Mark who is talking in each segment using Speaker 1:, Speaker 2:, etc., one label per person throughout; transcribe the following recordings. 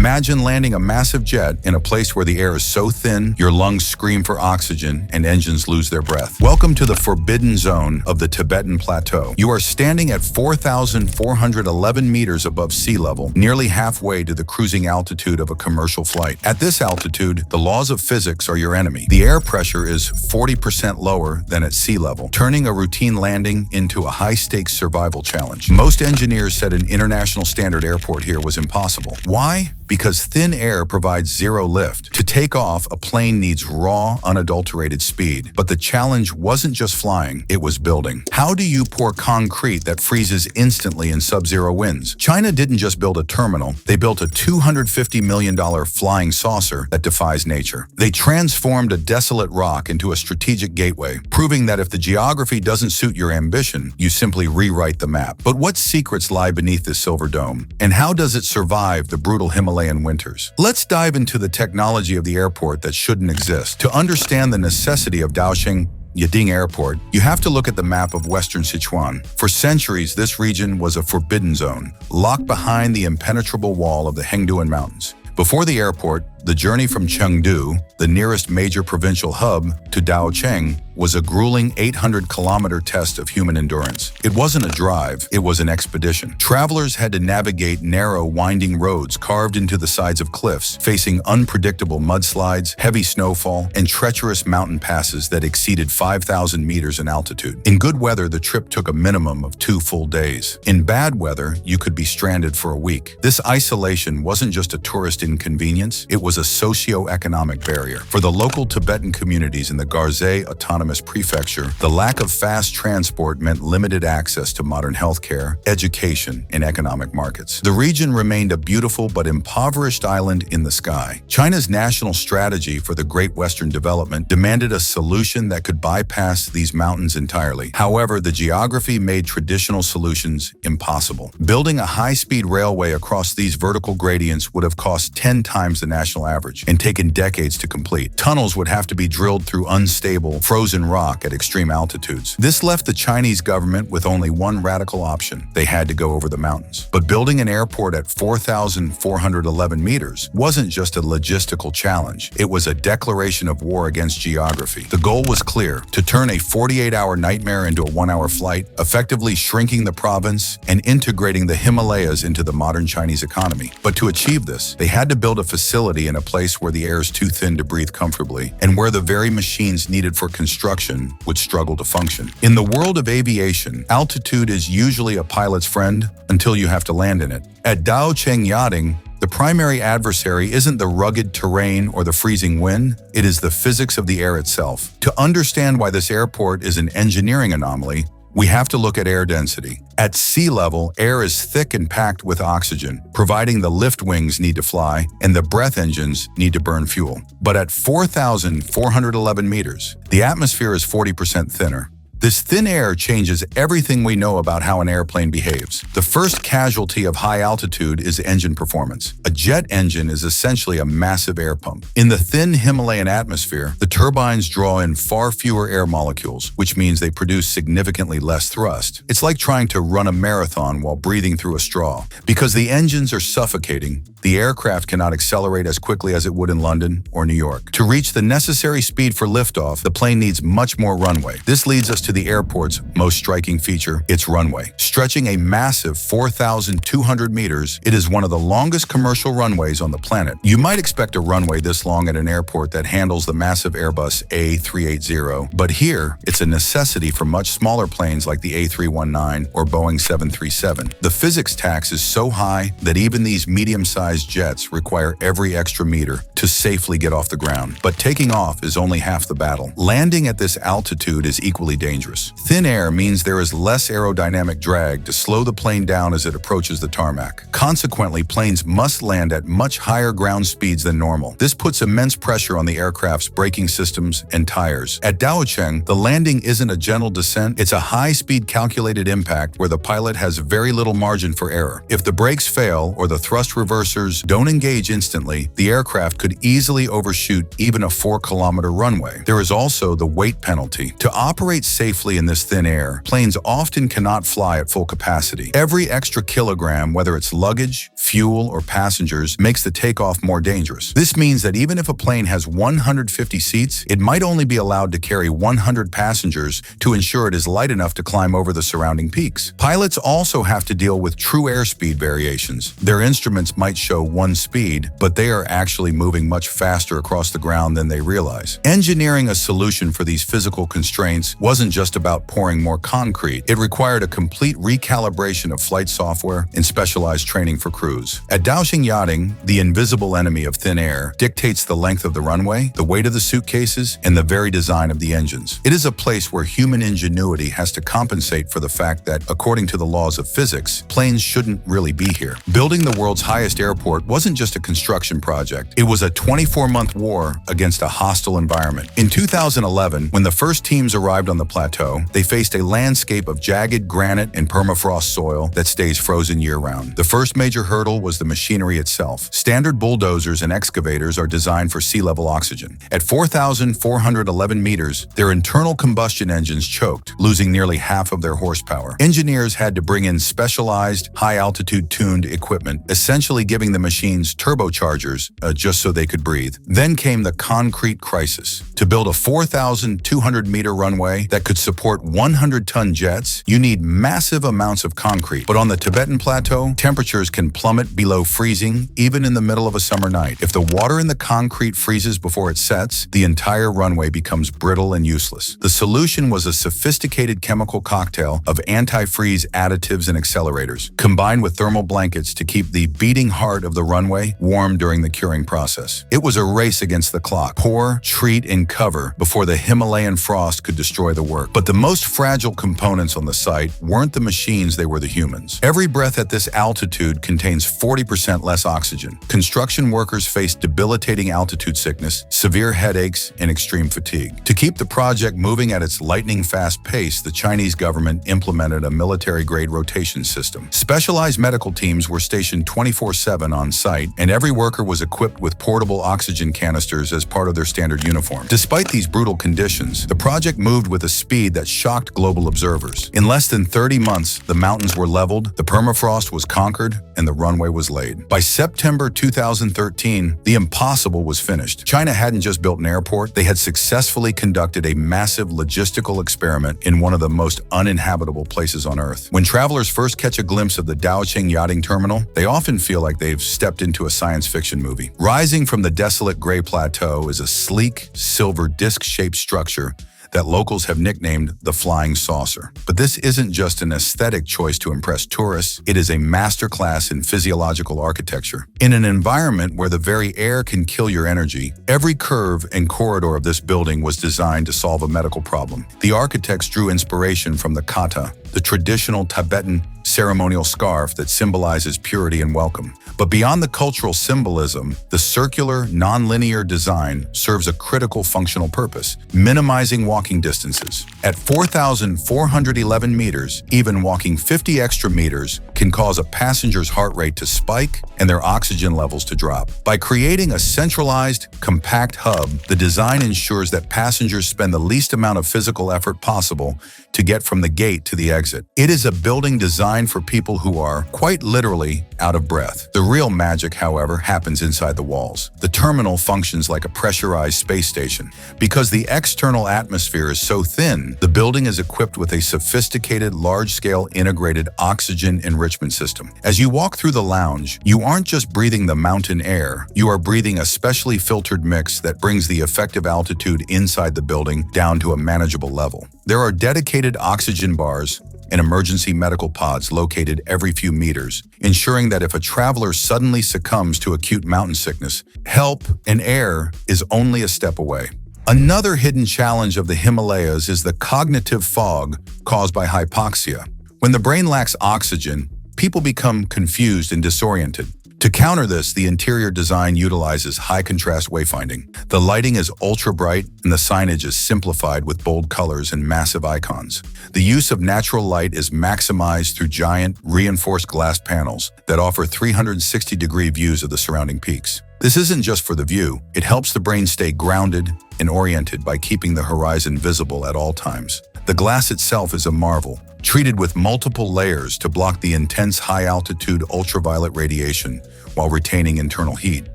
Speaker 1: Imagine landing a massive jet in a place where the air is so thin, your lungs scream for oxygen and engines lose their breath. Welcome to the forbidden zone of the Tibetan Plateau. You are standing at 4,411 meters above sea level, nearly halfway to the cruising altitude of a commercial flight. At this altitude, the laws of physics are your enemy. The air pressure is 40% lower than at sea level, turning a routine landing into a high-stakes survival challenge. Most engineers said an international standard airport here was impossible. Why? Because thin air provides zero lift. To take off, a plane needs raw, unadulterated speed. But the challenge wasn't just flying, it was building. How do you pour concrete that freezes instantly in sub-zero winds? China didn't just build a terminal, they built a $250 million flying saucer that defies nature. They transformed a desolate rock into a strategic gateway, proving that if the geography doesn't suit your ambition, you simply rewrite the map. But what secrets lie beneath this silver dome? And how does it survive the brutal Himalayan winters? Let's dive into the technology of the airport that shouldn't exist. To understand the necessity of Daocheng Yading Airport, you have to look at the map of Western Sichuan. For centuries, this region was a forbidden zone, locked behind the impenetrable wall of the Hengduan Mountains. Before the airport, the journey from Chengdu, the nearest major provincial hub, to Daocheng was a grueling 800-kilometer test of human endurance. It wasn't a drive, it was an expedition. Travelers had to navigate narrow, winding roads carved into the sides of cliffs, facing unpredictable mudslides, heavy snowfall, and treacherous mountain passes that exceeded 5,000 meters in altitude. In good weather, the trip took a minimum of 2 full days. In bad weather, you could be stranded for a week. This isolation wasn't just a tourist inconvenience, it was a socio-economic barrier. For the local Tibetan communities in the Garzei Autonomous Prefecture, the lack of fast transport meant limited access to modern healthcare, education, and economic markets. The region remained a beautiful but impoverished island in the sky. China's national strategy for the Great Western Development demanded a solution that could bypass these mountains entirely. However, the geography made traditional solutions impossible. Building a high-speed railway across these vertical gradients would have cost 10 times the national average and taken decades to complete. Tunnels would have to be drilled through unstable, frozen rock at extreme altitudes. This left the Chinese government with only one radical option. They had to go over the mountains. But building an airport at 4,411 meters wasn't just a logistical challenge. It was a declaration of war against geography. The goal was clear: to turn a 48-hour nightmare into a 1-hour flight, effectively shrinking the province and integrating the Himalayas into the modern Chinese economy. But to achieve this, they had to build a facility in a place where the air is too thin to breathe comfortably and where the very machines needed for construction would struggle to function. In the world of aviation, altitude is usually a pilot's friend until you have to land in it. At Daocheng Yading, the primary adversary isn't the rugged terrain or the freezing wind, it is the physics of the air itself. To understand why this airport is an engineering anomaly, we have to look at air density. At sea level, air is thick and packed with oxygen, providing the lift wings need to fly and the breath engines need to burn fuel. But at 4,411 meters, the atmosphere is 40% thinner. This thin air changes everything we know about how an airplane behaves. The first casualty of high altitude is engine performance. A jet engine is essentially a massive air pump. In the thin Himalayan atmosphere, the turbines draw in far fewer air molecules, which means they produce significantly less thrust. It's like trying to run a marathon while breathing through a straw. Because the engines are suffocating, the aircraft cannot accelerate as quickly as it would in London or New York. To reach the necessary speed for liftoff, the plane needs much more runway. This leads us to the airport's most striking feature, its runway. Stretching a massive 4,200 meters, it is one of the longest commercial runways on the planet. You might expect a runway this long at an airport that handles the massive Airbus A380, but here, it's a necessity for much smaller planes like the A319 or Boeing 737. The physics tax is so high that even these medium-sized jets require every extra meter to safely get off the ground. But taking off is only half the battle. Landing at this altitude is equally dangerous. Thin air means there is less aerodynamic drag to slow the plane down as it approaches the tarmac. Consequently, planes must land at much higher ground speeds than normal. This puts immense pressure on the aircraft's braking systems and tires. At Daocheng, the landing isn't a gentle descent, it's a high-speed calculated impact where the pilot has very little margin for error. If the brakes fail or the thrust reversers don't engage instantly, the aircraft could easily overshoot even a 4-kilometer runway. There is also the weight penalty. To operate safely safely in this thin air, planes often cannot fly at full capacity. Every extra kilogram, whether it's luggage, fuel, or passengers, makes the takeoff more dangerous. This means that even if a plane has 150 seats, it might only be allowed to carry 100 passengers to ensure it is light enough to climb over the surrounding peaks. Pilots also have to deal with true airspeed variations. Their instruments might show one speed, but they are actually moving much faster across the ground than they realize. Engineering a solution for these physical constraints wasn't just about pouring more concrete. It required a complete recalibration of flight software and specialized training for crews. At Daocheng Yading, the invisible enemy of thin air dictates the length of the runway, the weight of the suitcases, and the very design of the engines. It is a place where human ingenuity has to compensate for the fact that, according to the laws of physics, planes shouldn't really be here. Building the world's highest airport wasn't just a construction project. It was a 24-month war against a hostile environment. In 2011, when the first teams arrived on the plateau, they faced a landscape of jagged granite and permafrost soil that stays frozen year-round. The first major hurdle was the machinery itself. Standard bulldozers and excavators are designed for sea-level oxygen. At 4,411 meters, their internal combustion engines choked, losing nearly half of their horsepower. Engineers had to bring in specialized, high-altitude tuned equipment, essentially giving the machines turbochargers just so they could breathe. Then came the concrete crisis. To build a 4,200-meter runway that could support 100-ton jets, you need massive amounts of concrete. But on the Tibetan Plateau, temperatures can plummet below freezing even in the middle of a summer night. If the water in the concrete freezes before it sets, the entire runway becomes brittle and useless. The solution was a sophisticated chemical cocktail of anti-freeze additives and accelerators, combined with thermal blankets to keep the beating heart of the runway warm during the curing process. It was a race against the clock. Pour, treat, and cover before the Himalayan frost could destroy the work. But the most fragile components on the site weren't the machines, they were the humans. Every breath at this altitude contains 40% less oxygen. Construction workers faced debilitating altitude sickness, severe headaches, and extreme fatigue. To keep the project moving at its lightning-fast pace, the Chinese government implemented a military-grade rotation system. Specialized medical teams were stationed 24/7 on site, and every worker was equipped with portable oxygen canisters as part of their standard uniform. Despite these brutal conditions, the project moved with a speed that shocked global observers. In less than 30 months, the mountains were leveled, the permafrost was conquered, and the runway was laid. By September 2013, the impossible was finished. China hadn't just built an airport, they had successfully conducted a massive logistical experiment in one of the most uninhabitable places on Earth. When travelers first catch a glimpse of the Daocheng Yading Terminal, they often feel like they've stepped into a science fiction movie. Rising from the desolate gray plateau is a sleek, silver disc-shaped structure that locals have nicknamed the Flying Saucer. But this isn't just an aesthetic choice to impress tourists, it is a masterclass in physiological architecture. In an environment where the very air can kill your energy, every curve and corridor of this building was designed to solve a medical problem. The architects drew inspiration from the kata, the traditional Tibetan ceremonial scarf that symbolizes purity and welcome. But beyond the cultural symbolism, the circular, non-linear design serves a critical functional purpose, minimizing walking distances. At 4,411 meters, even walking 50 extra meters can cause a passenger's heart rate to spike and their oxygen levels to drop. By creating a centralized, compact hub, the design ensures that passengers spend the least amount of physical effort possible to get from the gate to the exit. It is a building designed for people who are, quite literally, out of breath. The real magic, however, happens inside the walls. The terminal functions like a pressurized space station. Because the external atmosphere is so thin, the building is equipped with a sophisticated, large-scale integrated oxygen enrichment system. As you walk through the lounge, you aren't just breathing the mountain air, you are breathing a specially filtered mix that brings the effective altitude inside the building down to a manageable level. There are dedicated oxygen bars and emergency medical pods located every few meters, ensuring that if a traveler suddenly succumbs to acute mountain sickness, help and air is only a step away. Another hidden challenge of the Himalayas is the cognitive fog caused by hypoxia. When the brain lacks oxygen, people become confused and disoriented. To counter this, the interior design utilizes high-contrast wayfinding. The lighting is ultra-bright and the signage is simplified with bold colors and massive icons. The use of natural light is maximized through giant, reinforced glass panels that offer 360-degree views of the surrounding peaks. This isn't just for the view, it helps the brain stay grounded and oriented by keeping the horizon visible at all times. The glass itself is a marvel, treated with multiple layers to block the intense high-altitude ultraviolet radiation while retaining internal heat.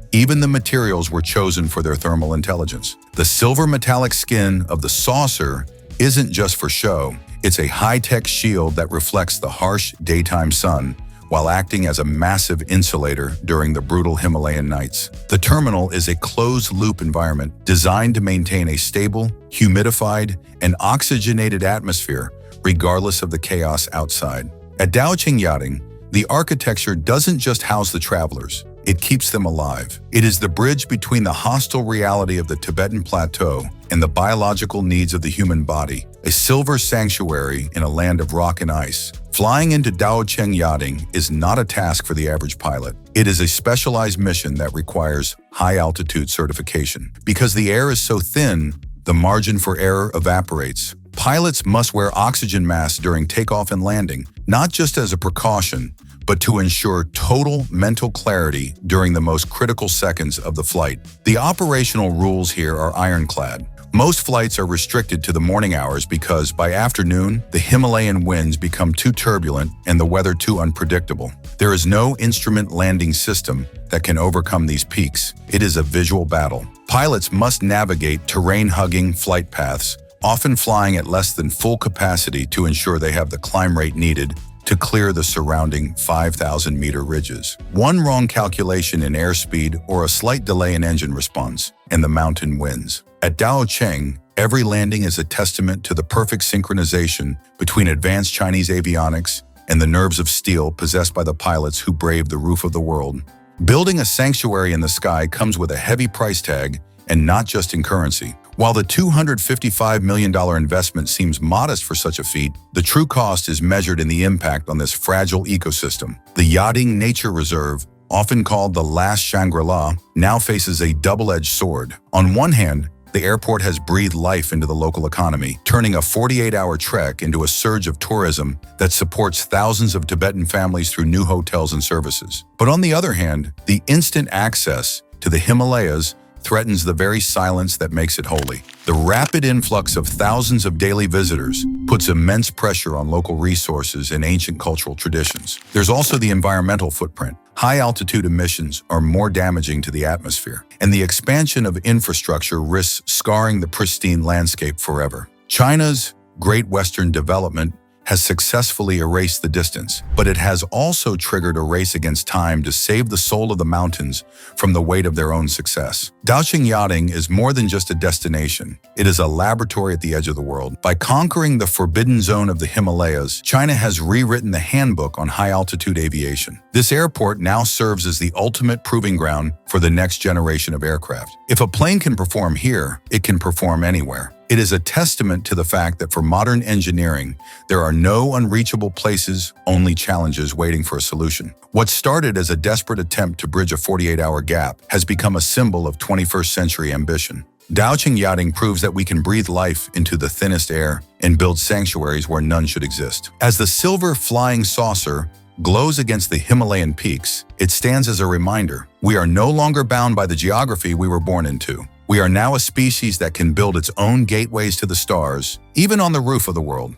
Speaker 1: Even the materials were chosen for their thermal intelligence. The silver metallic skin of the saucer isn't just for show. It's a high-tech shield that reflects the harsh daytime sun while acting as a massive insulator during the brutal Himalayan nights. The terminal is a closed-loop environment designed to maintain a stable, humidified, and oxygenated atmosphere regardless of the chaos outside. At Daocheng Yading, the architecture doesn't just house the travelers, it keeps them alive. It is the bridge between the hostile reality of the Tibetan plateau and the biological needs of the human body, a silver sanctuary in a land of rock and ice. Flying into Daocheng Yading is not a task for the average pilot. It is a specialized mission that requires high-altitude certification. Because the air is so thin, the margin for error evaporates. Pilots must wear oxygen masks during takeoff and landing, not just as a precaution, but to ensure total mental clarity during the most critical seconds of the flight. The operational rules here are ironclad. Most flights are restricted to the morning hours because by afternoon, the Himalayan winds become too turbulent and the weather too unpredictable. There is no instrument landing system that can overcome these peaks. It is a visual battle. Pilots must navigate terrain-hugging flight paths, often flying at less than full capacity to ensure they have the climb rate needed to clear the surrounding 5,000-meter ridges. One wrong calculation in airspeed or a slight delay in engine response, and the mountain wins. At Daocheng, every landing is a testament to the perfect synchronization between advanced Chinese avionics and the nerves of steel possessed by the pilots who braved the roof of the world. Building a sanctuary in the sky comes with a heavy price tag, and not just in currency. While the $255 million investment seems modest for such a feat, the true cost is measured in the impact on this fragile ecosystem. The Yading Nature Reserve, often called the last Shangri-La, now faces a double-edged sword. On one hand, the airport has breathed life into the local economy, turning a 48-hour trek into a surge of tourism that supports thousands of Tibetan families through new hotels and services. But on the other hand, the instant access to the Himalayas threatens the very silence that makes it holy. The rapid influx of thousands of daily visitors puts immense pressure on local resources and ancient cultural traditions. There's also the environmental footprint. High-altitude emissions are more damaging to the atmosphere, and the expansion of infrastructure risks scarring the pristine landscape forever. China's Great Western Development has successfully erased the distance, but it has also triggered a race against time to save the soul of the mountains from the weight of their own success. Daocheng Yading is more than just a destination. It is a laboratory at the edge of the world. By conquering the forbidden zone of the Himalayas, China has rewritten the handbook on high-altitude aviation. This airport now serves as the ultimate proving ground for the next generation of aircraft. If a plane can perform here, it can perform anywhere. It is a testament to the fact that for modern engineering, there are no unreachable places, only challenges waiting for a solution. What started as a desperate attempt to bridge a 48-hour gap has become a symbol of 21st century ambition. Daocheng Yading proves that we can breathe life into the thinnest air and build sanctuaries where none should exist. As the silver flying saucer glows against the Himalayan peaks, it stands as a reminder we are no longer bound by the geography we were born into. We are now a species that can build its own gateways to the stars, even on the roof of the world.